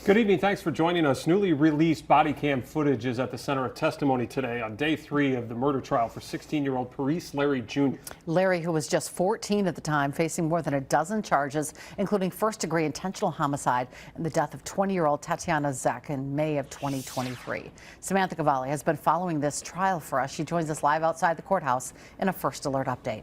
Good evening. Thanks for joining us. Newly released body cam footage is at the center of testimony today on day 3 of the murder trial for 16-year-old Parise Larry Jr. Larry, who was just 14 at the time, facing more than a dozen charges, including first-degree intentional homicide and the death of 20-year-old Tatiana Zek in May of 2023. Samantha Cavalli has been following this trial for us. She joins us live outside the courthouse in a First Alert update.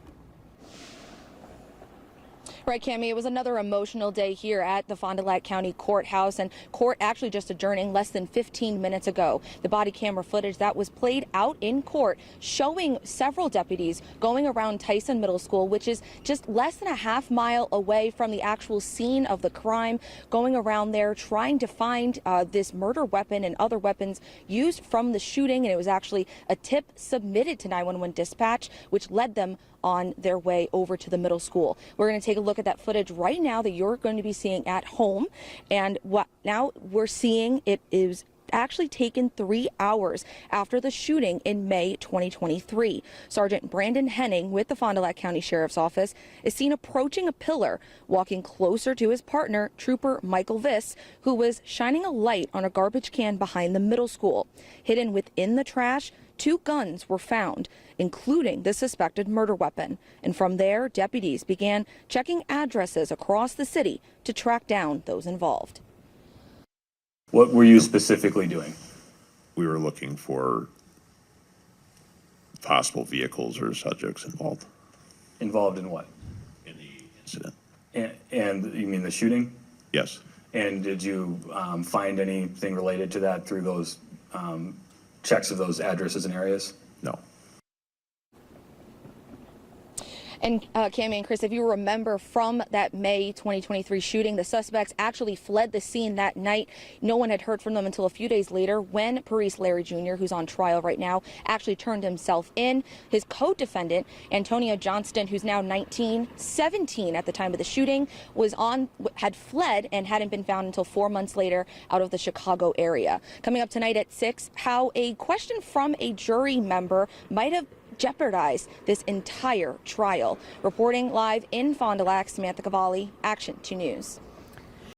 Right, Cammie, it was another emotional day here at the Fond du Lac County Courthouse, and court actually just adjourning less than 15 minutes ago. The body camera footage that was played out in court showing several deputies going around Tyson Middle School, which is just less than a half-mile away from the actual scene of the crime, going around there trying to find this murder weapon and other weapons used from the shooting. And it was actually a tip submitted to 911 dispatch, which led them on their way over to the middle school. We're going to take a look at that footage right now that you're going to be seeing at home. And what now we're seeing, it is actually taken 3 hours after the shooting in May 2023. Sergeant Brandon Henning with the Fond du Lac County Sheriff's Office is seen approaching a pillar, walking closer to his partner, Trooper Michael Viss, who was shining a light on a garbage can behind the middle school. Hidden within the trash, 2 guns were found, including the suspected murder weapon. And from there, deputies began checking addresses across the city to track down those involved. What were you specifically doing? We were looking for possible vehicles or subjects involved Involved in what? in the incident. And you mean the shooting? Yes. And did you find anything related to that through those checks of those addresses and areas? No. And Cammie and Chris, if you remember from that May 2023 shooting, the suspects actually fled the scene that night. No one had heard from them until a few days later when Parise Larry Jr., who's on trial right now, actually turned himself in. His co-defendant, Antonia Johnston, who's now 17 at the time of the shooting, had fled and hadn't been found until 4 months later out of the Chicago area. Coming up tonight at 6, how a question from a jury member might have jeopardized this entire trial. Reporting live in Fond du Lac, Samantha Cavalli, Action 2 News.